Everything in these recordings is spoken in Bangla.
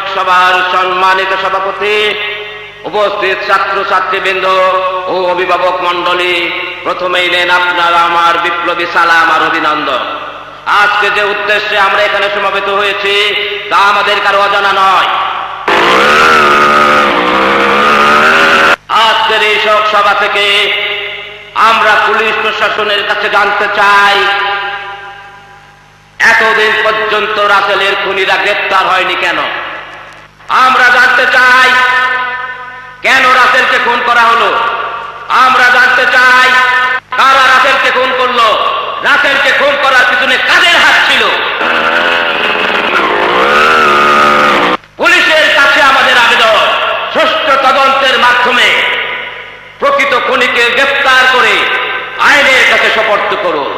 কৃষক সভার সম্মানিত সভাপতি, উপস্থিত ছাত্রছাত্রীবৃন্দ ও অভিভাবক মণ্ডলী, প্রথমেই নেন আপনারা আমার বিপ্লবী সালাম আর অভিনন্দন। আজকে যে উদ্দেশ্যে আমরা এখানে সমবেত হয়েছি তা আমাদের কারো অজানা নয়। আজকের এই শোক সভা থেকে আমরা পুলিশ প্রশাসনের কাছে জানতে চাই, এতদিন পর্যন্ত রাসেলের খুনিরা গ্রেপ্তার হয়নি কেন? আমরা জানতে চাই কেন রাসেলকে খুন করা হলো। আমরা জানতে চাই কারা রাসেলকে খুন করলো, রাসেলকে খুন করার পিছনে কাদের হাত ছিল। পুলিশের কাছে আমাদের আবেদন, সুষ্ঠু তদন্তের মাধ্যমে প্রকৃত খুনিকে গ্রেফতার করে আইনের কাছে সোপর্দ করুন।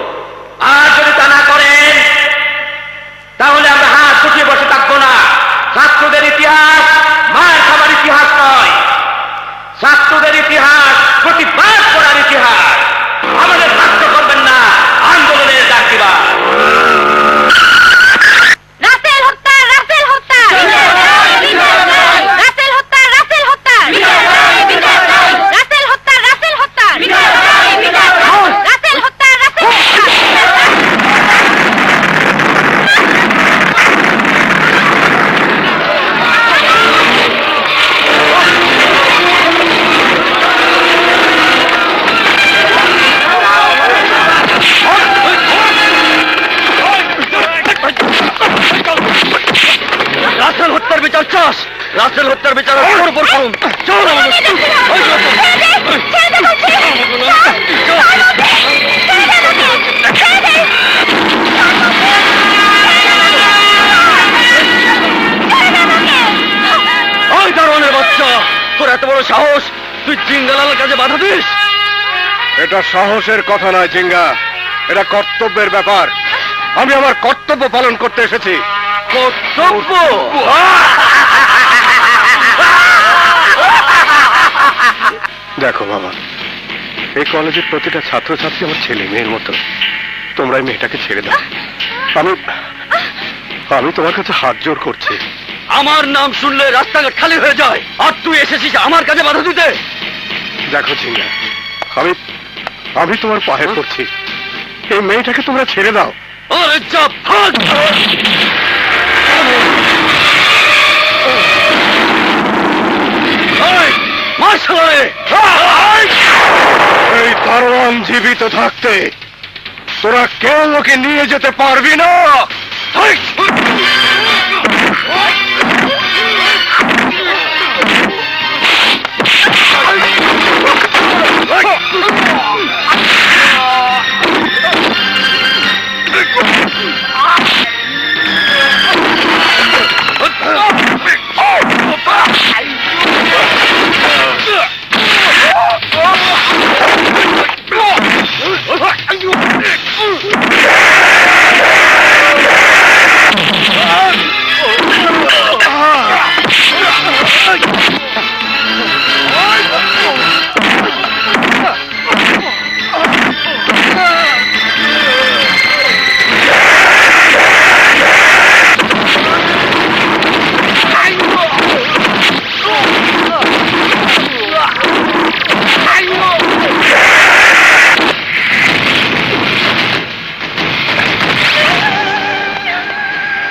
আর যদি তা না করেন তাহলে আমরা হাত গুটিয়ে বসে থাকবো না। ছাত্রদের ইতিহাস মার খাবার ইতিহাস নয়, ছাত্রদের ইতিহাস প্রতিবাদ করার ইতিহাস। আমাদের বাধ্য করবেন না আন্দোলনের ডাক দিবা। রাসেল হত্যা, রাসেল হত্যা, রাসেল হত্যা, রাসেল হত্যা, রাসেল হত্যা, রাসেল হত্যা, রাসেল হত্যা, রাসেল রাসেল হত্যার বিচার চাস, রাসেল হত্যার বিচার করুন। চল ওই দারোয়ানের বাচ্চা, তোর এত বড় সাহস, তুই জিঙ্গালালের কাছে বাধা দিস? এটা সাহসের কথা নয় জিঙ্গা, এটা কর্তব্যের ব্যাপার। আমি আমার কর্তব্য পালন করতে এসেছি। কর্তব্য? দেখো বাবা, এই কলেজের প্রতিটা ছাত্রছাত্রী আমার ছেলে মেয়ের মতো। তোমরা এই মেয়েটাকে ছেড়ে দাও। আমি তোমার কাছে হাত জোড় করছি। আমার নাম শুনলে রাস্তাঘাট খালি হয়ে যায়, আর তুই এসেছিস আমার কাছে বাধা দিতে? দেখো জিঙ্গা, আমি তোমার পায়ে পড়ছি, এই মেয়েটাকে তোমরা ছেড়ে দাও। আরে চাপ, এই দারোয়ান জীবিত থাকতে তোরা কেউ ওকে নিয়ে যেতে পারবি না।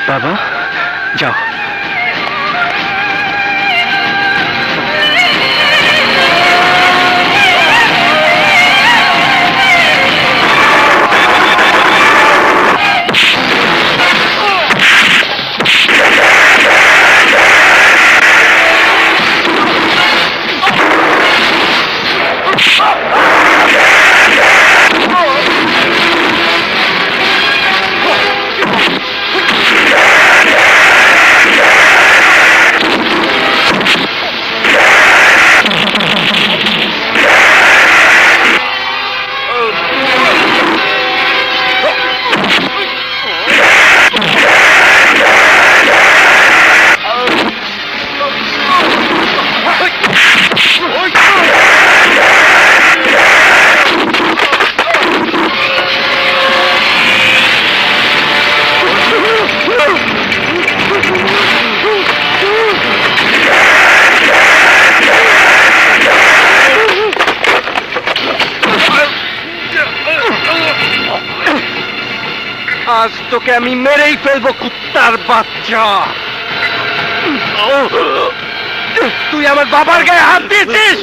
বাবা যাও। তোকে আমি মেরেই ফেলবো, কুত্তার বাচ্চা। তুই আমার বাবার গায়ে হাত দিয়েছিস।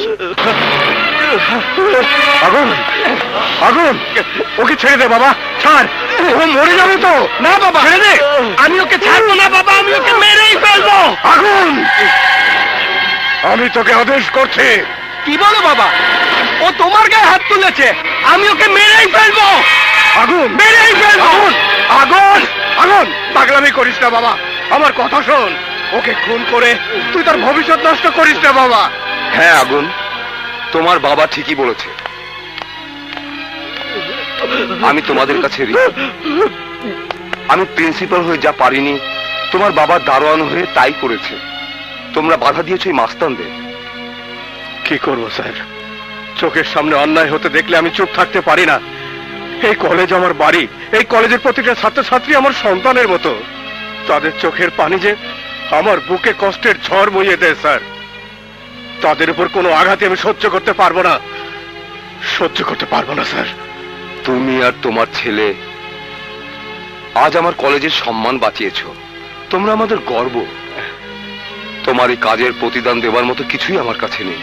আগুন, আগুন, ওকে ছেড়ে দে বাবা, ছাড়, ও মরে যাবে তো। না বাবা, ছেড়ে দে, আমি ওকে ছাড়বো না বাবা, আমি ওকে মেরেই ফেলবো। আগুন, আমি তোকে আদেশ করছি। কি বলো বাবা? ও তোমার গায়ে হাত তুলেছে, আমি ওকে মেরেই ফেলবো। আগুন, মেরেই ফেলবো। আগুন, আগুন, পাগলামি করিস না বাবা, আমার কথা শোন। ওকে খুন করে তুই তার ভবিষ্যৎ নষ্ট করিস না বাবা। হ্যাঁ আগুন, তোমার বাবা ঠিকই বলেছে। আমি তোমাদের কাছে ঋণী। আমি প্রিন্সিপাল হয়ে যা পারিনি, তোমার বাবা দারোয়ান হয়ে তাই করেছে। তোমরা বাধা দিয়েছো এই মাস্তানদের। কি করবো স্যার, চোখের সামনে অন্যায় হতে দেখলে আমি চুপ থাকতে পারি না। এই কলেজ আমার বাড়ি, এই কলেজের প্রতিটা ছাত্রছাত্রী আমার সন্তানের মতো। তাদের চোখের পানি যে আমার বুকে কষ্টের ঝড় বইয়ে দেয় স্যার। তাদের উপর কোনো আঘাতে আমি সহ্য করতে পারবো না, সহ্য করতে পারবো না স্যার। তুমি আর তোমার ছেলে আজ আমার কলেজের সম্মান বাঁচিয়েছো। তোমরা আমাদের গর্ব। তোমার এই কাজের প্রতিদান দেওয়ার মতো কিছুই আমার কাছে নেই।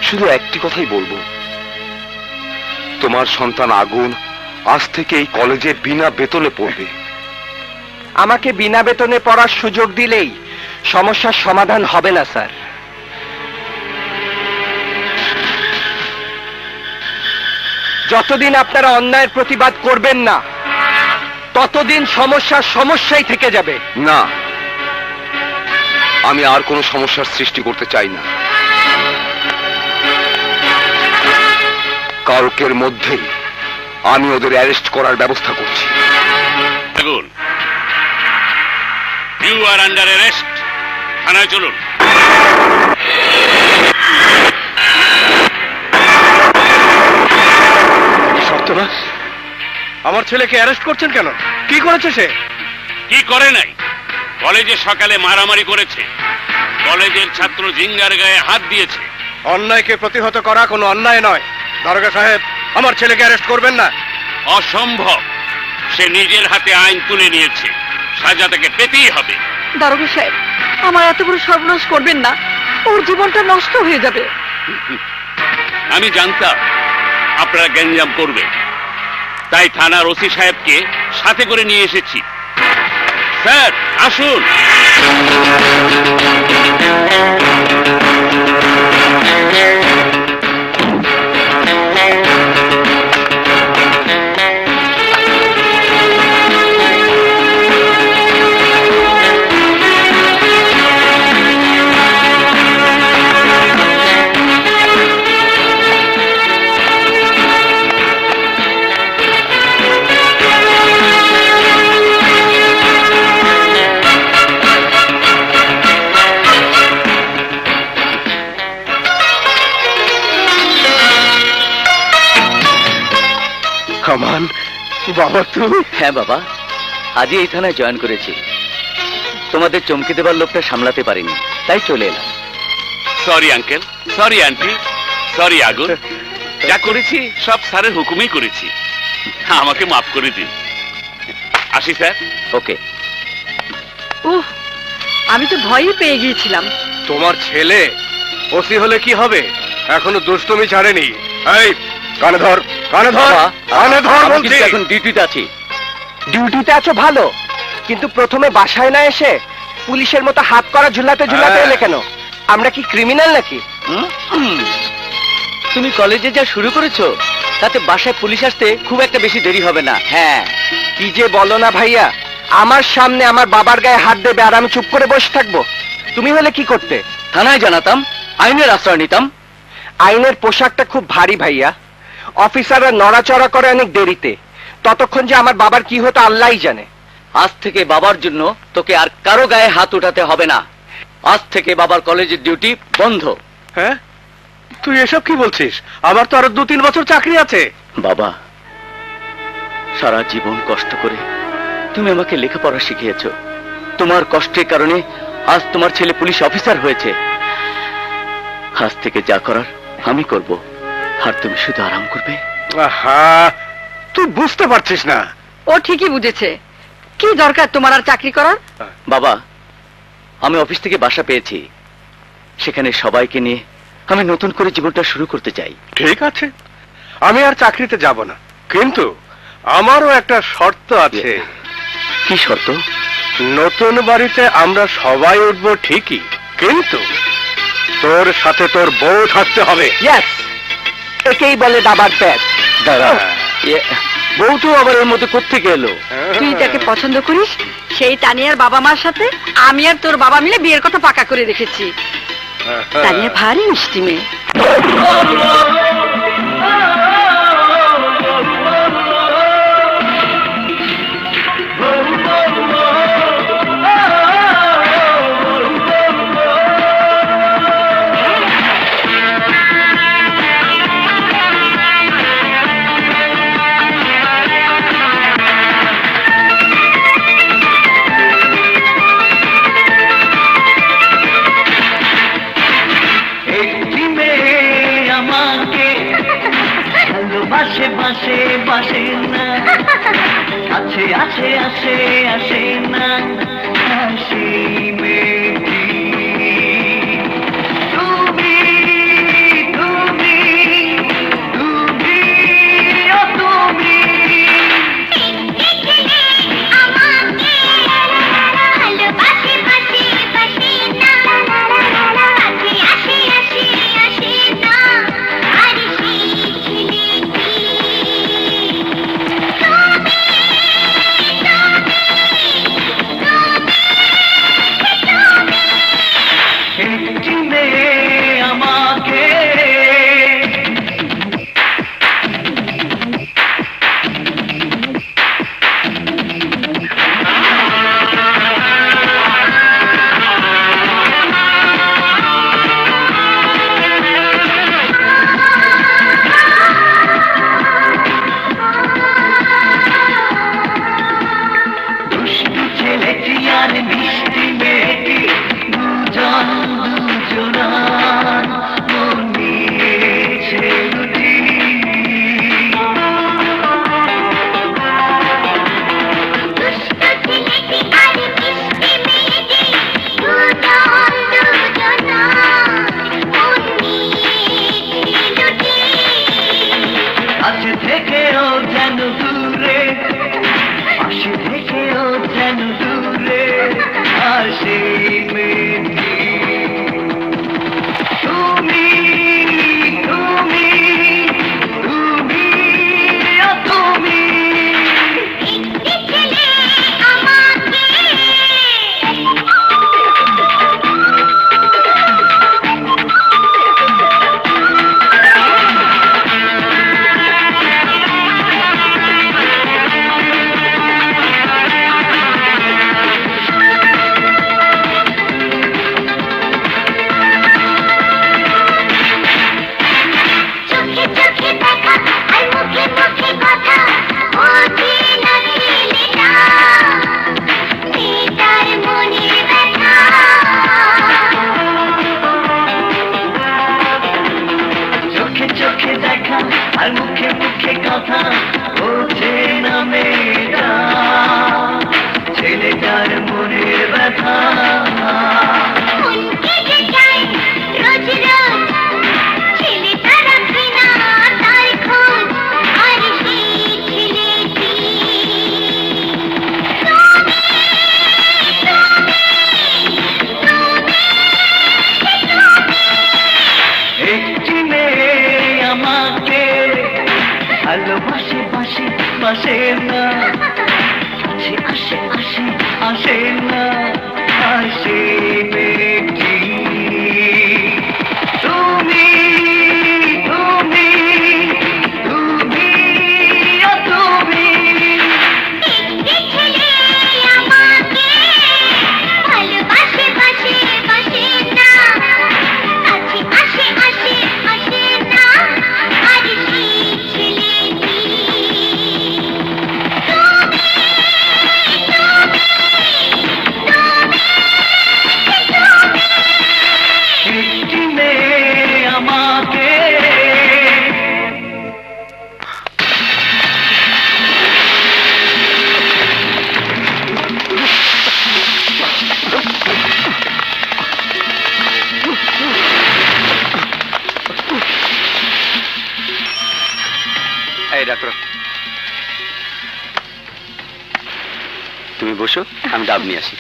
শুধু একটি কথাই বলবো, তোমার সন্তান আগুন আজ থেকে এই কলেজে বিনা বেতনে পড়বে। আমাকে বিনা বেতনে পড়ার সুযোগ দিলেই সমস্যার সমাধান হবে না স্যার। যতদিন আপনারা অন্যায়ের প্রতিবাদ করবেন না, ততদিন সমস্যাই থেকে যাবে। না, আমি আর কোনো সমস্যার সৃষ্টি করতে চাই না। কালকের মধ্যেই আমি ওদের অ্যারেস্ট করার ব্যবস্থা করছি। আগুন, ইউ আর আন্ডার অ্যারেস্ট। থানায় চলুন। সত্যনাশ, আমার ছেলেকে অ্যারেস্ট করছেন কেন? কি করেছে সে? কি করে নাই? কলেজে সকালে মারামারি করেছে, কলেজের ছাত্র জিঙ্গার গায়ে হাত দিয়েছে। অন্যায়কে প্রতিহত করা কোনো অন্যায় নয়। দারোগা সাহেব, আমার ছেলেকে অ্যারেস্ট করবেন না। অসম্ভব। সে নিজের হাতে আইন তুলে নিয়েছে, সাজা তাকে পেতেই হবে। দারোগা সাহেব, আমার এত বড় সর্বনাশ করবেন না, ওর জীবনটা নষ্ট হয়ে যাবে। আমি জানতাম আপনারা গ্যাঞ্জাম করবেন, তাই থানার ওসি সাহেবকে সাথে করে নিয়ে এসেছি। স্যার আসুন। কামান, বাবা তুই? হ্যাঁ বাবা, আজই এই থানায় জয়েন করেছি। তোমাদের চমকে দেবার লোকটা সামলাতে পারিনি, তাই চলে এলাম। Sorry uncle, sorry aunty, sorry আগুন। যা করেছি সব স্যারের হুকুমেই করেছি, আমাকে মাফ করে দিন। আসি স্যার। ওকে। উহ, আমি তো ভয়ই পেয়ে গিয়েছিলাম। তোমার ছেলে ওসি হলে কি হবে? এখনো দুষ্টুমি ছাড়েনি। এই, কানে ধর, কানে ধর, বাবা, কানে ধর আমি বলছি। কিন্তু এখন ডিউটিতে আছি। ডিউটিতে আছো ভালো, কিন্তু প্রথমে বাসায় না এসে পুলিশের মতো হাত করা ঝুলাতে ঝুলাতে এলে কেন? আমরা কি ক্রিমিনাল নাকি? তুমি কলেজে যা শুরু করেছো, তাতে বাসায় পুলিশ আসতে খুব একটা বেশি দেরি হবে না। হ্যাঁ। কি যে বলো না ভাইয়া, আমার সামনে আমার বাবার গায়ে হাত দেবে আর আমি চুপ করে বসে থাকবো? তুমি হলে কি করতে? থানায় জানাতাম, আইনের আশ্রয় নিতাম। আইনের পোশাকটা খুব ভারী ভাইয়া। অফিসাররা নড়াচড়া করে অনেক দেরিতে। ততক্ষণ যে আমার বাবার কি হতো আল্লাহই জানে। আজ থেকে বাবার জন্য তোকে আর কারো গায়ে হাত উঠাতে হবে না। আজ থেকে বাবার কলেজের ডিউটি বন্ধ। হ্যাঁ, তুই এসব কি বলছিস? আমার তো আরো 2-3 বছর চাকরি আছে। বাবা, সারা জীবন কষ্ট করে তুমি আমাকে লেখাপড়া শিখিয়েছো। তোমার কষ্টের কারণে আজ তোমার ছেলে পুলিশ অফিসার হয়েছে। আজ থেকে যা করার আমি করব, আর তুমি শুধু আরাম করবে। আহা, তুই বুঝতে পারছিস না। ও ঠিকই বুঝেছে, কি দরকার তোমার আর চাকরি করার? বাবা, আমি অফিস থেকে বাসা পেয়েছি, সেখানে সবাইকে নিয়ে আমি নতুন করে জীবনটা শুরু করতে চাই। ঠিক আছে, আমি আর চাকরিতে যাব না, কিন্তু আমারও একটা শর্ত আছে। কি শর্ত? নতুন বাড়িতে আমরা সবাই উঠবো ঠিকই, কিন্তু তোর সাথে তোর বউ থাকতে হবে। ইয়েস, একেই বলে দাবার প্যাচ। দাদা, বউ তো আবার এর মধ্যে কোত্থেকে এলো? তুই যাকে পছন্দ করিস সেই তানিয়ার বাবা মার সাথে আমি আর তোর বাবা মিলে বিয়ের কথা পাকা করে রেখেছি। তানিয়া ভারী মিষ্টি মেয়ে। বাসে বাসে বাসে না, আছে আছে আসে আসে না, হাসি মেয়েটি তুমি তুমি তুমি ও তুমি। বসো, আমি ডাব নিয়ে আসি।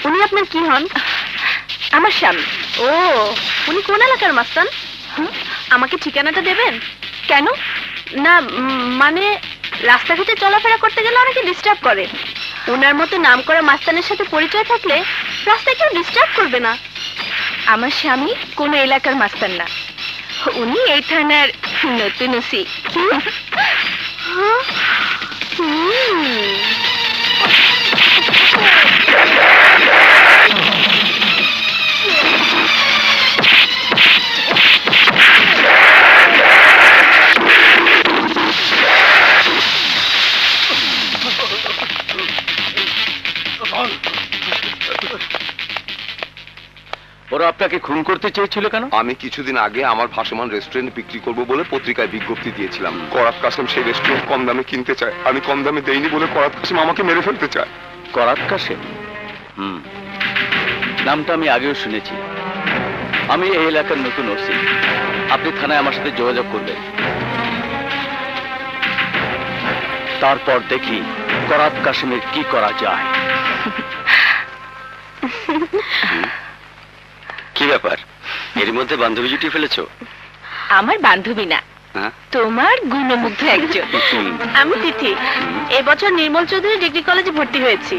উনি আপনার কি হন? আমার স্বামী। ও, উনি কোন এলাকার মাস্তান? আমাকে ঠিকানাটা দেবেন? কেন? না মানে রাস্তাঘাটে চলাফেরা করতে গেলে অনেকে ডিস্টার্ব করে। ওনার মতো নামকরা মাস্তানের সাথে পরিচয় থাকলে রাস্তায় কেউ ডিস্টার্ব করবে না। আমার স্বামী কোন এলাকার মাস্তান না, উনি এই থানার নতুন ওসি। ওরা আপনাকে খুন করতে চেয়েছিল কেন? আমি কিছুদিন আগে আমার ভাসমান রেস্টুরেন্ট বিক্রি করব বলে পত্রিকায় বিজ্ঞপ্তি দিয়েছিলাম। করাত কাসেম সেই রেস্টুরেন্ট কম দামে কিনতে চায়, আমি কম দামে দেইনি বলে করাত কাসেম আমাকে মেরে ফেলতে চায়। করাত কাসেম? নামটা আমি আগেও শুনেছি। আমি এই এলাকার নতুন ওসি, আপনি থানায় আমার সাথে যোগাযোগ করবেন, তারপর দেখি করাত কাসেমের কি করা যায়। কি ব্যাপার, এর মধ্যে বান্ধবী জুটিয়ে ফেলেছো? আমার বান্ধবী না, তোমার গুণমুগ্ধ একজন। আমি তিথি, এবছর নির্মল চৌধুরী ডিগ্রি কলেজে ভর্তি হয়েছি।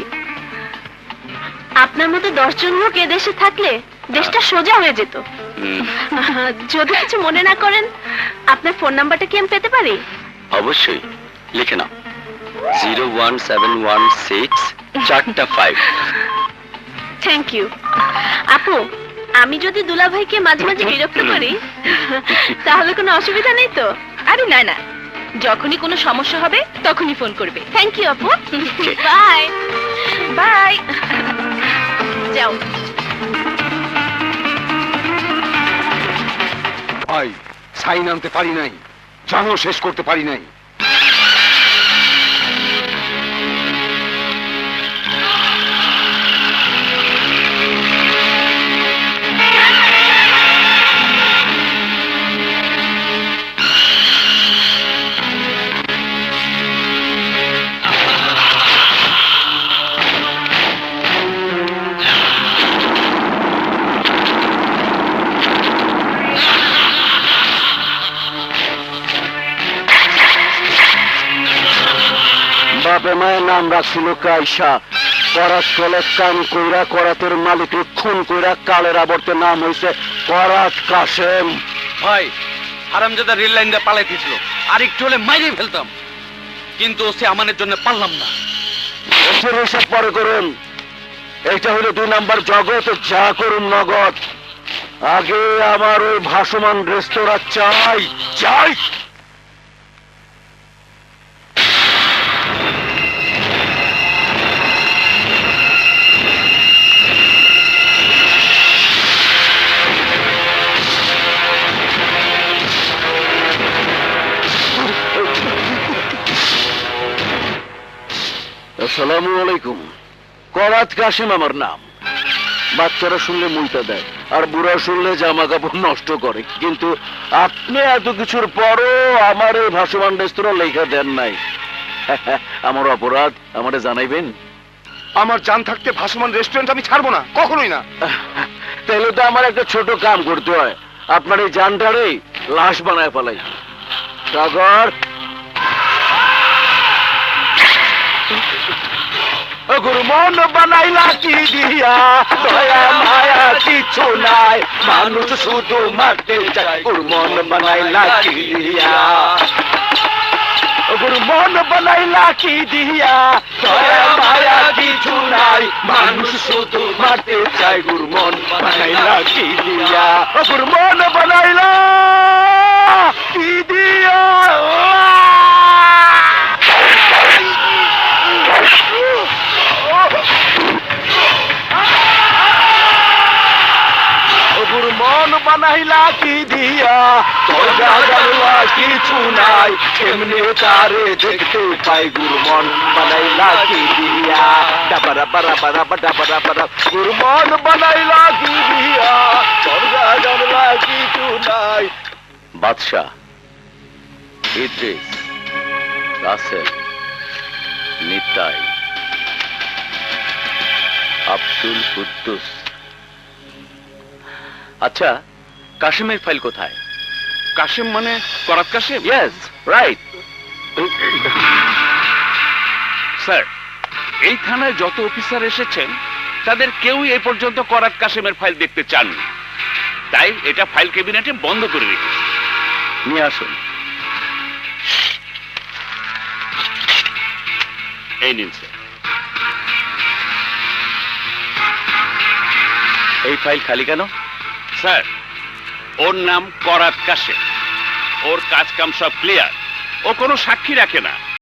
আপনার মতো 10 জন লোক এদেশে থাকলে দেশটা সোজা হয়ে যেত। যদি কিছু মনে না করেন, আপনার ফোন নাম্বারটা কি আমি পেতে পারি? অবশ্যই, লিখে নাও 01716 4টা 5। Thank you. আপু, আমি যদি দুলা ভাইকে মাঝে মাঝে বিরক্ত করি তাহলে কোনো অসুবিধা নেই তো? আরে না না, যখনই কোনো সমস্যা হবে তখনই ফোন করবে। থ্যাংক ইউ আপু। Bye bye. যাও। ভাই, সাইন আনতে পারি নাই, জানো শেষ করতে পারি নাই। বাপে মায়ের নাম রাখছিল কাইসা, করাত কলে কাম কইরা করাতের মালিকের খুন কইরা কালের আবর্তে নাম হইছে করাত কাসেম। ভাই, হারামজাদা রেল লাইন দিয়ে পালাইতেছিল, আর একটু হলে মাইরে ফেলতাম, কিন্তু সে আমানের জন্য পারলাম না। এসে হিসাব পরে করুন, এইটা হলো 2 নাম্বার জগৎ, যা করুন নগদ। আগে আমার ওই ভাসমান রেস্তোরাঁ চাই চাই। আসসালামু আলাইকুম। করাত কাশেম আমার নাম। বাচ্চারা শুনলে মুইটা দেয়, আর বুড়া শুনলে জামা কাপড় নষ্ট করে, কিন্তু আপনি এত কিছুর পরও আমার এই ভাসমান রেস্তোরাঁ লেখা দেন নাই। আমার অপরাধ আমারে জানাইবেন? আমার জান থাকতে ভাসমান রেস্টুরেন্ট আমি ছাড়বো না, কখনোই না। তাহলে তো আমার একটা ছোট কাম করতে হয়, আপনার এই জানটারে লাশ বানায় ফেলাই। সাগর, গুরু মন বানাইলা কি দিয়া, দয়া মায়া কিছু নাই, মানুষ শুধু মারতে চায়। গুরু মন বানাইলা কি দিয়া, গুরু মন বানাইলা কি দিয়া, দয়া মায়া কিছু নাই, মানুষ শুধু মারতে চায়। গুরু মন বানাইলা কি দিয়া, গুরু মন বানাইলা কি দিয়া। গুরু মন বানাইলা কি দিয়া, দরজা জানলা কিছু নাই, কেমনে তারে দেখতে পাই। গুরু মন বানাইলা কি দিয়া, ডাবারা বারা বারা ডাবারা বারা। গুরু মন বানাইলা কি দিয়া, দরজা জানলা কিছু নাই। বাদশাহ, ইদ্রিস, রাসেল, নিতাই, আব্দুল কুদ্দুস। আচ্ছা, কাশিমের ফাইল কোথায়? কাশেম মানে করাত কাশেম? Yes, right. স্যার, এই থানায় যত অফিসার এসেছেন তাদের কেউই এ পর্যন্ত করাত কাশেমের ফাইল দেখতে চাননি, তাই এটা ফাইল ক্যাবিনেটে বন্ধ করে রেখেছি। নিয়ে আসুন। এই নিন স্যার। এই ফাইল খালি কেন? স্যার, ওর নাম করাত কাশেম, ওর কাজ কাম সব ক্লিয়ার, ও কোনো সাক্ষী রাখে না।